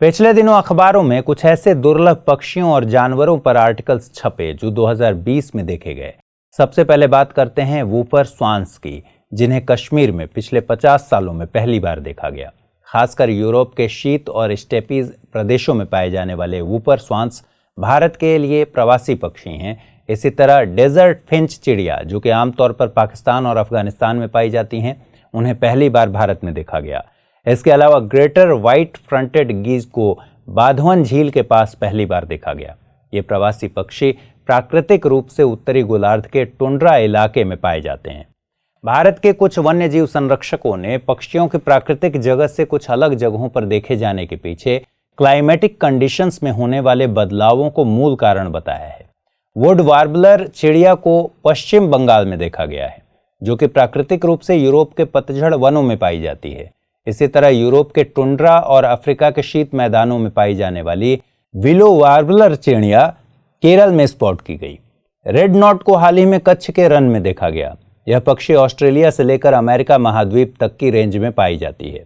पिछले दिनों अखबारों में कुछ ऐसे दुर्लभ पक्षियों और जानवरों पर आर्टिकल्स छपे जो 2020 में देखे गए। सबसे पहले बात करते हैं वूपर स्वान्स की, जिन्हें कश्मीर में पिछले 50 सालों में पहली बार देखा गया। खासकर यूरोप के शीत और स्टेपीज प्रदेशों में पाए जाने वाले वूपर स्वान्स भारत के लिए प्रवासी पक्षी हैं। इसी तरह डेजर्ट फिंच चिड़िया, जो कि आमतौर पर पाकिस्तान और अफगानिस्तान में पाई जाती हैं, उन्हें पहली बार भारत में देखा गया। इसके अलावा ग्रेटर व्हाइट फ्रंटेड गीज को बाधवन झील के पास पहली बार देखा गया। ये प्रवासी पक्षी प्राकृतिक रूप से उत्तरी गोलार्ध के टुंड्रा इलाके में पाए जाते हैं। भारत के कुछ वन्य जीव संरक्षकों ने पक्षियों की प्राकृतिक जगत से कुछ अलग जगहों पर देखे जाने के पीछे क्लाइमेटिक कंडीशंस में होने वाले बदलावों को मूल कारण बताया है। वुड वार्बलर चिड़िया को पश्चिम बंगाल में देखा गया है, जो कि प्राकृतिक रूप से यूरोप के पतझड़ वनों में पाई जाती है। इसी तरह यूरोप के टुंड्रा और अफ्रीका के शीत मैदानों में पाई जाने वाली विलो वार्बलर चिड़िया केरल में स्पॉट की गई। रेड नॉट को हाल ही में कच्छ के रन में देखा गया। यह पक्षी ऑस्ट्रेलिया से लेकर अमेरिका महाद्वीप तक की रेंज में पाई जाती है।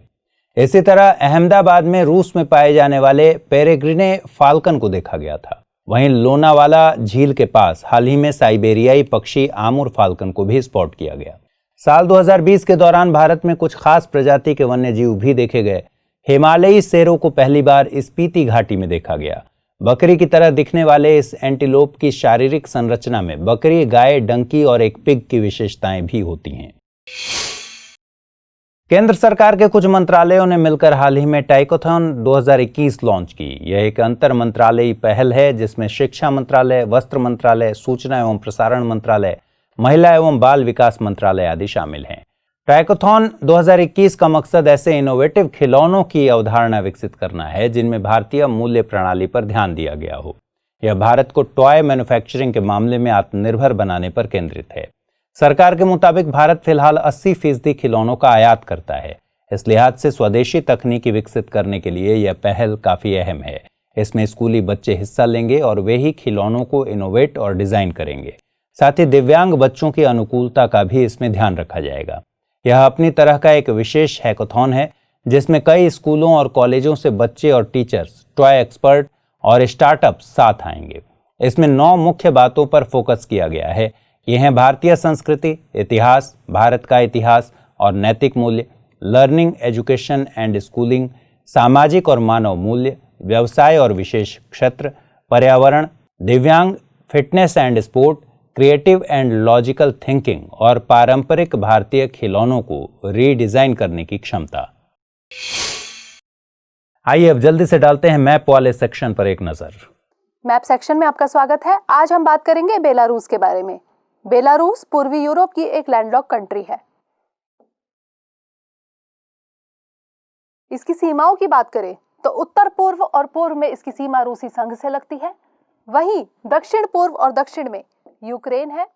इसी तरह अहमदाबाद में रूस में पाए जाने वाले पेरेग्रिने फाल्कन को देखा गया था। वहीं लोनावाला झील के पास हाल ही में साइबेरियाई पक्षी आमुर फाल्कन को भी स्पॉट किया गया। साल 2020 के दौरान भारत में कुछ खास प्रजाति के वन्य जीव भी देखे गए। हिमालयी शेरों को पहली बार स्पीति घाटी में देखा गया। बकरी की तरह दिखने वाले इस एंटीलोप की शारीरिक संरचना में बकरी, गाय, डंकी और एक पिग की विशेषताएं भी होती हैं। केंद्र सरकार के कुछ मंत्रालयों ने मिलकर हाल ही में टाइकोथॉन 2021 लॉन्च की। यह एक अंतर मंत्रालयी पहल है, जिसमें शिक्षा मंत्रालय, वस्त्र मंत्रालय, सूचना एवं प्रसारण मंत्रालय, महिला एवं बाल विकास मंत्रालय आदि शामिल हैं। टाइकोथॉन 2021 का मकसद ऐसे इनोवेटिव खिलौनों की अवधारणा विकसित करना है जिनमें भारतीय मूल्य प्रणाली पर ध्यान दिया गया हो। यह भारत को टॉय मैन्युफैक्चरिंग के मामले में आत्मनिर्भर बनाने पर केंद्रित है। सरकार के मुताबिक भारत फिलहाल 80% खिलौनों का आयात करता है। इस लिहाज से स्वदेशी तकनीकी विकसित करने के लिए यह पहल काफ़ी अहम है। इसमें स्कूली बच्चे हिस्सा लेंगे और वे ही खिलौनों को इनोवेट और डिज़ाइन करेंगे। साथ ही दिव्यांग बच्चों की अनुकूलता का भी इसमें ध्यान रखा जाएगा। यह अपनी तरह का एक विशेष हैकाथॉन है जिसमें कई स्कूलों और कॉलेजों से बच्चे और टीचर्स, टॉय एक्सपर्ट और स्टार्टअप साथ आएंगे। इसमें 9 मुख्य बातों पर फोकस किया गया है। ये हैं भारतीय संस्कृति, इतिहास, भारत का इतिहास और नैतिक मूल्य, लर्निंग, एजुकेशन एंड स्कूलिंग, सामाजिक और मानव मूल्य, व्यवसाय और विशेष क्षेत्र, पर्यावरण, दिव्यांग, fitness and sport, creative and logical thinking और पारंपरिक भारतीय खिलौनों को रीडिजाइन करने की क्षमता। आइए अब जल्दी से डालते हैं मैप वाले सेक्शन पर एक नजर। मैप सेक्शन में आपका स्वागत है। आज हम बात करेंगे बेलारूस के बारे में। बेलारूस पूर्वी यूरोप की एक लैंडलॉक कंट्री है। इसकी सीमाओं की बात करें तो उत्तर पूर्व और पूर्व में इसकी सीमा रूसी संघ से लगती है। वहीं दक्षिण पूर्व और दक्षिण में यूक्रेन है।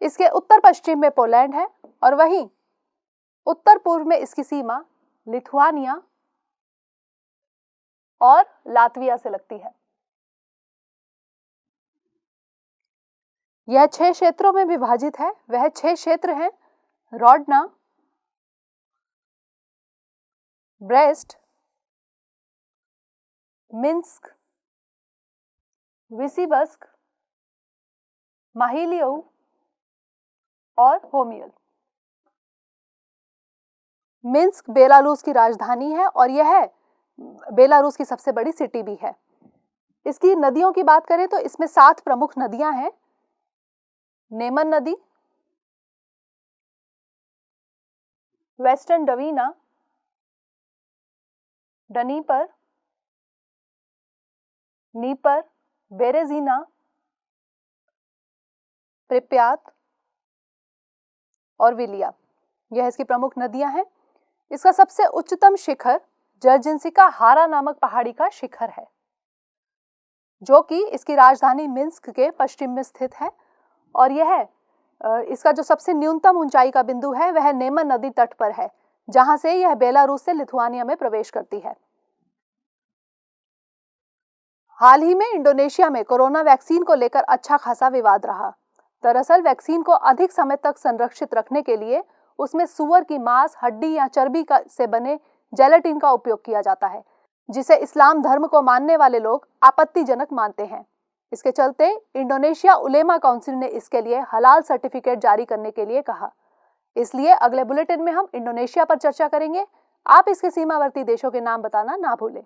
इसके उत्तर पश्चिम में पोलैंड है और वहीं उत्तर पूर्व में इसकी सीमा लिथुआनिया और लातविया से लगती है। यह 6 क्षेत्रों में विभाजित है। वह 6 क्षेत्र हैं: रोडना, ब्रेस्ट, मिन्स्क, विसिबस्क, माहिलियोव और होमियल। मिन्स्क बेलारूस की राजधानी है और यह बेलारूस की सबसे बड़ी सिटी भी है। इसकी नदियों की बात करें तो इसमें 7 प्रमुख नदियां हैं: नेमन नदी, वेस्टर्न डवीना, डनीपर, नीपर, बेरेजिना, प्रिप्यात और विलिया। यह इसकी प्रमुख नदियां हैं। इसका सबसे उच्चतम शिखर जर्जिंसिका हारा नामक पहाड़ी का शिखर है, जो कि इसकी राजधानी मिन्स्क के पश्चिम में स्थित है। और यह इसका जो सबसे न्यूनतम ऊंचाई का बिंदु है वह नेमन नदी तट पर है, जहां से यह बेलारूस से लिथुआनिया में प्रवेश करती है। हाल ही में इंडोनेशिया में कोरोना वैक्सीन को लेकर अच्छा खासा विवाद रहा। दरअसल वैक्सीन को अधिक समय तक संरक्षित रखने के लिए उसमें सूअर की मांस, हड्डी या चर्बी से बने जेलेटिन का उपयोग किया जाता है, जिसे इस्लाम धर्म को मानने वाले लोग आपत्तिजनक मानते हैं। इसके चलते इंडोनेशिया उलेमा काउंसिल ने इसके लिए हलाल सर्टिफिकेट जारी करने के लिए कहा। इसलिए अगले बुलेटिन में हम इंडोनेशिया पर चर्चा करेंगे। आप इसके सीमावर्ती देशों के नाम बताना ना भूलें।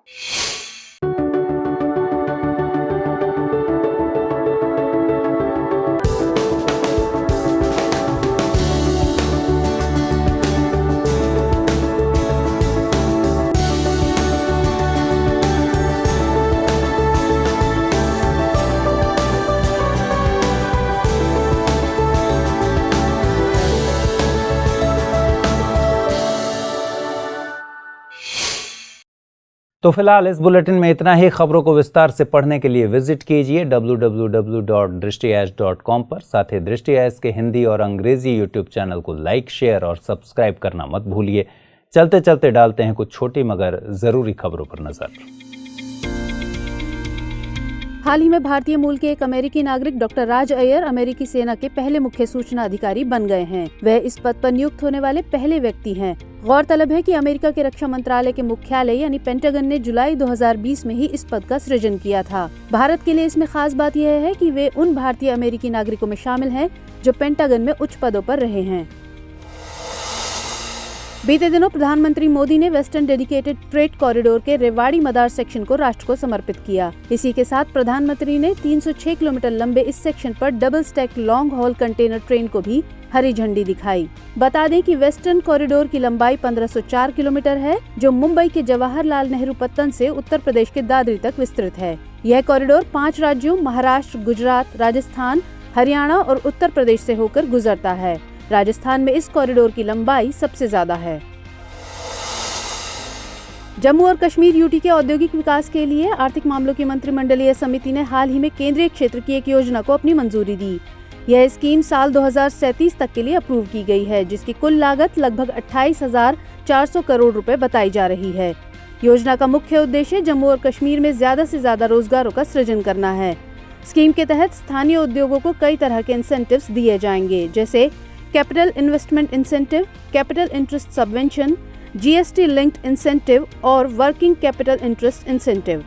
तो फिलहाल इस बुलेटिन में इतना ही। खबरों को विस्तार से पढ़ने के लिए विजिट कीजिए www.drishtias.com पर। साथ ही दृष्टि आइज के हिंदी और अंग्रेजी यूट्यूब चैनल को लाइक, शेयर और सब्सक्राइब करना मत भूलिए। चलते चलते डालते हैं कुछ छोटी मगर जरूरी खबरों पर नजर। हाल ही में भारतीय मूल के एक अमेरिकी नागरिक डॉक्टर राज अय्यर अमेरिकी सेना के पहले मुख्य सूचना अधिकारी बन गए हैं। वह इस पद पर नियुक्त होने वाले पहले व्यक्ति हैं। गौरतलब है कि अमेरिका के रक्षा मंत्रालय के मुख्यालय यानी पेंटागन ने जुलाई 2020 में ही इस पद का सृजन किया था। भारत के लिए इसमें खास बात यह है कि वे उन भारतीय अमेरिकी नागरिकों में शामिल हैं जो पेंटागन में उच्च पदों पर रहे हैं। बीते दिनों प्रधानमंत्री मोदी ने वेस्टर्न डेडिकेटेड फ्रेट कॉरिडोर के रेवाड़ी मदार सेक्शन को राष्ट्र को समर्पित किया। इसी के साथ प्रधानमंत्री ने 306 किलोमीटर लंबे इस सेक्शन पर double stack long haul container train को भी हरी झंडी दिखाई। बता दें कि वेस्टर्न कॉरिडोर की लंबाई 1504 किलोमीटर है, जो मुंबई के जवाहरलाल नेहरू पत्तन से उत्तर प्रदेश के दादरी तक विस्तृत है। यह कॉरिडोर 5 राज्यों महाराष्ट्र, गुजरात, राजस्थान, हरियाणा और उत्तर प्रदेश से होकर गुजरता है। राजस्थान में इस कॉरिडोर की लंबाई सबसे ज्यादा है। जम्मू और कश्मीर यूटी के औद्योगिक विकास के लिए आर्थिक मामलों की मंत्रिमंडलीय समिति ने हाल ही में केंद्रीय क्षेत्र की एक योजना को अपनी मंजूरी दी। यह स्कीम साल 2037 तक के लिए अप्रूव की गई है, जिसकी कुल लागत लगभग 28,400 करोड़ रुपए बताई जा रही है। योजना का मुख्य उद्देश्य जम्मू और कश्मीर में ज्यादा से ज्यादा रोजगारों का सृजन करना है। स्कीम के तहत स्थानीय उद्योगों को कई तरह के इंसेंटिव्स दिए जाएंगे, जैसे capital investment incentive, capital interest subvention, GST linked incentive और वर्किंग कैपिटल इंटरेस्ट इंसेंटिव।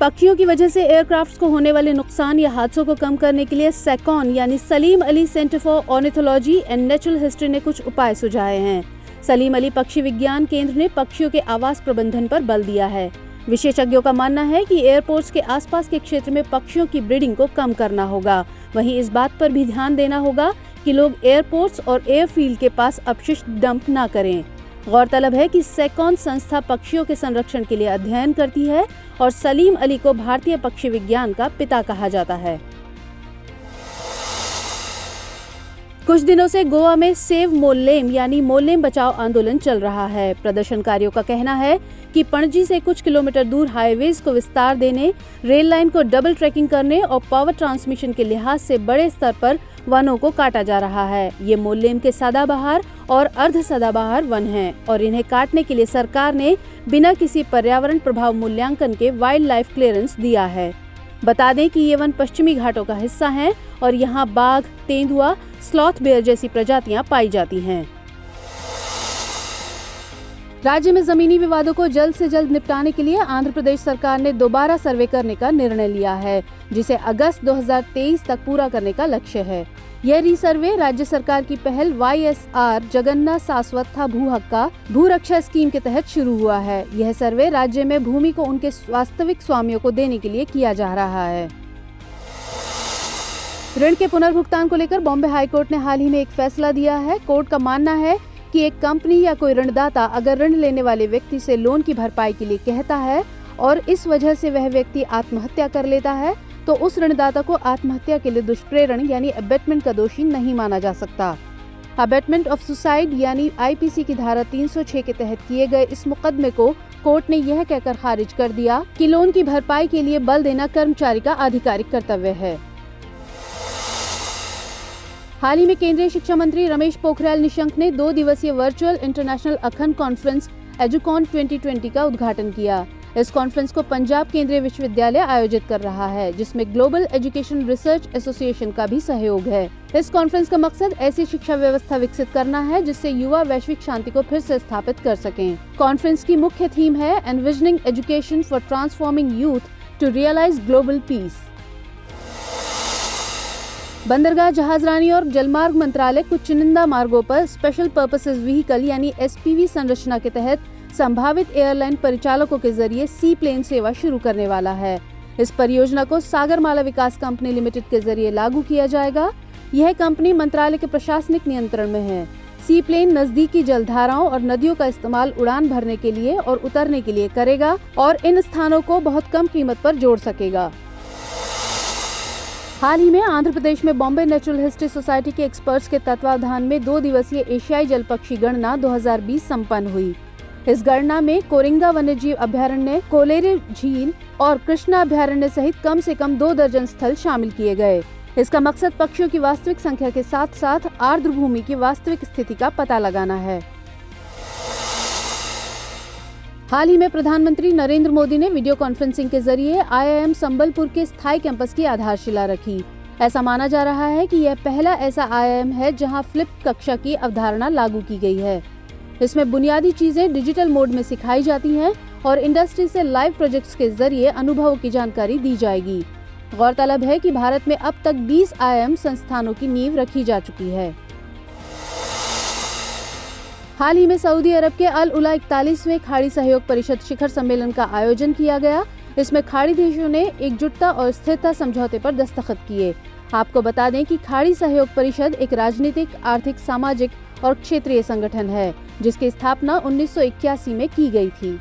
पक्षियों की वजह से एयरक्राफ्ट्स को होने वाले नुकसान या हादसों को कम करने के लिए सैकॉन यानी Salim Ali centre for ornithology and natural history ने कुछ उपाय सुझाए हैं। सलीम अली पक्षी विज्ञान केंद्र ने पक्षियों के आवास प्रबंधन पर बल दिया है। विशेषज्ञों का मानना है कि एयरपोर्ट्स के आसपास के क्षेत्र में पक्षियों की ब्रीडिंग को कम करना होगा। वहीं इस बात पर भी ध्यान देना होगा कि लोग एयरपोर्ट्स और एयरफील्ड के पास अपशिष्ट डंप न करें। गौरतलब है कि सैकॉन संस्था पक्षियों के संरक्षण के लिए अध्ययन करती है और सलीम अली को भारतीय पक्षी विज्ञान का पिता कहा जाता है। कुछ दिनों से गोवा में सेव मोल्लेम यानी मोल्लेम बचाओ आंदोलन चल रहा है। प्रदर्शनकारियों का कहना है कि पणजी से कुछ किलोमीटर दूर हाईवेज को विस्तार देने, रेल लाइन को डबल ट्रैकिंग करने और पावर ट्रांसमिशन के लिहाज से बड़े स्तर पर वनों को काटा जा रहा है। ये मोल्लेम के सदाबहार और अर्ध सदाबहार वन हैं और इन्हें काटने के लिए सरकार ने बिना किसी पर्यावरण प्रभाव मूल्यांकन के वाइल्ड लाइफ क्लियरेंस दिया है। बता दें कि ये वन पश्चिमी घाटों का हिस्सा हैं और यहाँ बाघ, तेंदुआ, स्लॉथ बेयर जैसी प्रजातियां पाई जाती हैं। राज्य में जमीनी विवादों को जल्द से जल्द निपटाने के लिए आंध्र प्रदेश सरकार ने दोबारा सर्वे करने का निर्णय लिया है, जिसे अगस्त 2023 तक पूरा करने का लक्ष्य है। यह रीसर्वे राज्य सरकार की पहल YSR जगन्ना शाश्वता भू हक्का भू रक्षा स्कीम के तहत शुरू हुआ है। यह सर्वे राज्य में भूमि को उनके वास्तविक स्वामियों को देने के लिए किया जा रहा है। ऋण के पुनर्भुगतान को लेकर बॉम्बे हाईकोर्ट ने हाल ही में एक फैसला दिया है। कोर्ट का मानना है कि एक कंपनी या कोई ऋणदाता अगर ऋण लेने वाले व्यक्ति से लोन की भरपाई के लिए कहता है और इस वजह से वह व्यक्ति आत्महत्या कर लेता है, तो उस ऋणदाता को आत्महत्या के लिए दुष्प्रेरण यानी अबेटमेंट का दोषी नहीं माना जा सकता। अबेटमेंट ऑफ सुसाइड यानी IPC की धारा 306 के तहत किए गए इस मुकदमे को कोर्ट ने यह कहकर खारिज कर दिया कि लोन की भरपाई के लिए बल देना कर्मचारी का आधिकारिक कर्तव्य है। हाल ही में केंद्रीय शिक्षा मंत्री रमेश पोखरियाल निशंक ने 2 दिवसीय वर्चुअल इंटरनेशनल अखंड कॉन्फ्रेंस एजुकॉन 2020 का उद्घाटन किया। इस कॉन्फ्रेंस को पंजाब केंद्रीय विश्वविद्यालय आयोजित कर रहा है, जिसमें ग्लोबल एजुकेशन रिसर्च एसोसिएशन का भी सहयोग है। इस कॉन्फ्रेंस का मकसद ऐसी शिक्षा व्यवस्था विकसित करना है जिससे युवा वैश्विक शांति को फिर से स्थापित कर सकें। कॉन्फ्रेंस की मुख्य थीम है envisioning education for transforming youth to realize global peace. बंदरगाह, जहाजरानी और जलमार्ग मंत्रालय कुछ चुनिंदा मार्गों पर स्पेशल पर्पसेस व्हीकल यानी SPV संरचना के तहत संभावित एयरलाइन परिचालकों के जरिए सी प्लेन सेवा शुरू करने वाला है। इस परियोजना को सागरमाला विकास कंपनी लिमिटेड के जरिए लागू किया जाएगा। यह कंपनी मंत्रालय के प्रशासनिक नियंत्रण में है। सी प्लेन नजदीकी जलधाराओं और नदियों का इस्तेमाल उड़ान भरने के लिए और उतरने के लिए करेगा और इन स्थानों को बहुत कम कीमत पर जोड़ सकेगा। हाल ही में आंध्र प्रदेश में बॉम्बे नेचुरल हिस्ट्री सोसाइटी के एक्सपर्ट्स के तत्वावधान में 2 दिवसीय एशियाई जल पक्षी गणना 2020 संपन्न हुई। इस गणना में कोरिंगा वन्यजीव अभयारण्य, कोलेरी झील और कृष्णा अभयारण्य सहित कम से कम 2 दर्जन स्थल शामिल किए गए। इसका मकसद पक्षियों की वास्तविक संख्या के साथ साथ आर्द्र भूमि की वास्तविक स्थिति का पता लगाना है। हाल ही में प्रधानमंत्री नरेंद्र मोदी ने वीडियो कॉन्फ्रेंसिंग के जरिए IIM संबलपुर के स्थायी कैंपस की आधारशिला रखी। ऐसा माना जा रहा है कि यह पहला ऐसा IIM है जहां फ्लिप कक्षा की अवधारणा लागू की गई है। इसमें बुनियादी चीजें डिजिटल मोड में सिखाई जाती हैं और इंडस्ट्री से लाइव प्रोजेक्ट्स के जरिए अनुभवों की जानकारी दी जाएगी। गौरतलब है कि भारत में अब तक 20 IIM संस्थानों की नींव रखी जा चुकी है। हाल ही में सऊदी अरब के अल उला 41वें खाड़ी सहयोग परिषद शिखर सम्मेलन का आयोजन किया गया। इसमें खाड़ी देशों ने एकजुटता और स्थिरता समझौते पर दस्तखत किए। आपको बता दें कि खाड़ी सहयोग परिषद एक राजनीतिक, आर्थिक, सामाजिक और क्षेत्रीय संगठन है जिसकी स्थापना 1981 में की गई थी।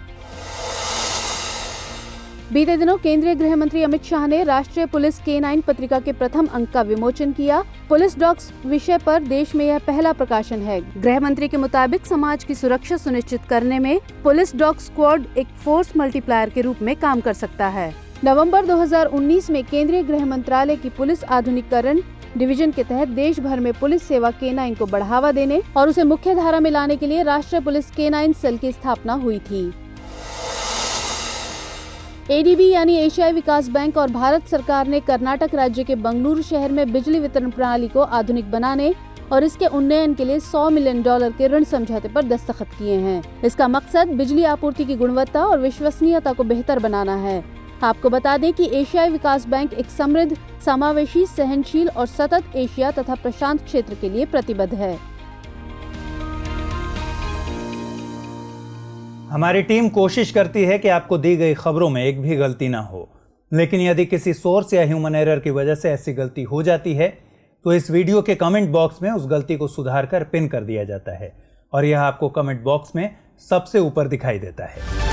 बीते दिनों केंद्रीय गृह मंत्री अमित शाह ने राष्ट्रीय पुलिस K9 पत्रिका के प्रथम अंक का विमोचन किया। पुलिस डॉग्स विषय पर देश में यह पहला प्रकाशन है। गृह मंत्री के मुताबिक समाज की सुरक्षा सुनिश्चित करने में पुलिस डॉग स्क्वाड एक फोर्स मल्टीप्लायर के रूप में काम कर सकता है। नवंबर 2019 में केंद्रीय गृह मंत्रालय की पुलिस आधुनिकीकरण डिवीजन के तहत देश भर में पुलिस सेवा K9 को बढ़ावा देने और उसे मुख्य धारा में लाने के लिए राष्ट्रीय पुलिस K9 सेल की स्थापना हुई थी। ADB यानी एशियाई विकास बैंक और भारत सरकार ने कर्नाटक राज्य के बंगलुरु शहर में बिजली वितरण प्रणाली को आधुनिक बनाने और इसके उन्नयन के लिए $100 मिलियन के ऋण समझौते पर दस्तखत किए हैं। इसका मकसद बिजली आपूर्ति की गुणवत्ता और विश्वसनीयता को बेहतर बनाना है। आपको बता दें कि एशियाई विकास बैंक एक समृद्ध, समावेशी, सहनशील और सतत एशिया तथा प्रशांत क्षेत्र के लिए प्रतिबद्ध है। हमारी टीम कोशिश करती है कि आपको दी गई खबरों में एक भी गलती ना हो, लेकिन यदि किसी सोर्स या ह्यूमन एरर की वजह से ऐसी गलती हो जाती है तो इस वीडियो के कमेंट बॉक्स में उस गलती को सुधार कर पिन कर दिया जाता है और यह आपको कमेंट बॉक्स में सबसे ऊपर दिखाई देता है।